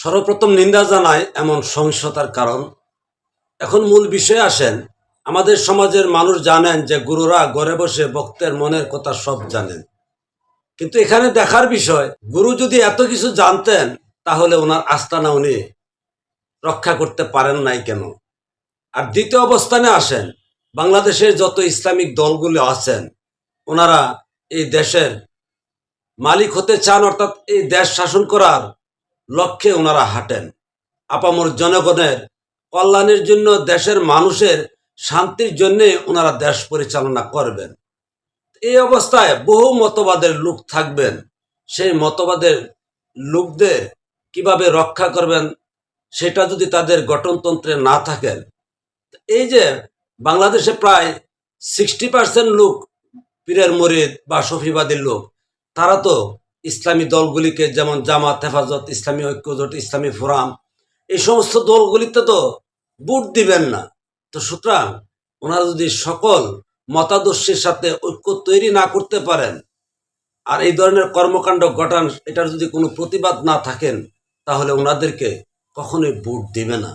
সর্বপ্রথম নিন্দা জানায় এমন সহিংসতার কারণ। এখন মূল বিষয়ে আসেন। আমাদের সমাজের মানুষ জানেন যে গুরুরা ঘরে বসে ভক্তের মনের কথা সব জানেন, কিন্তু এখানে দেখার বিষয়, গুরু যদি এত কিছু জানতেন তাহলে ওনার আস্তানা উনি রক্ষা করতে পারেন নাই কেন? আর দ্বিতীয় অবস্থানে আসেন, বাংলাদেশের যত ইসলামিক দলগুলো আছেন ওনারা এই দেশের মালিক হতে চান, অর্থাৎ এই দেশ শাসন করার লক্ষ্যে ওনারা হাঁটেন। আপামর জনগণের কল্যাণের জন্য, দেশের মানুষের শান্তির জন্যে ওনারা দেশ পরিচালনা করবেন। এই অবস্থায় বহু মতবাদের লোক থাকবেন। সেই মতবাদের লোকদের কিভাবে রক্ষা করবেন সেটা যদি তাদের গঠনতন্ত্রে না থাকেন, এই যে বাংলাদেশে প্রায় 60% লোক পীরের মুরিদ বা সফিবাদীর লোক, তারা তো ইসলামী দলগুলিকে, যেমন জামাত, হেফাজত, ইসলামী ঐক্যজোট, ইসলামী ফোরাম, এই সমস্ত দলগুলিতে তো ভোট দিবেন না। তো সুতরাং ওনারা যদি সকল মতাদর্শের সাথে ঐক্য তৈরি না করতে পারেন আর এই ধরনের কর্মকাণ্ড ঘটান, এটার যদি কোনো প্রতিবাদ না থাকেন, তাহলে ওনাদেরকে কখনোই ভোট দিবে না।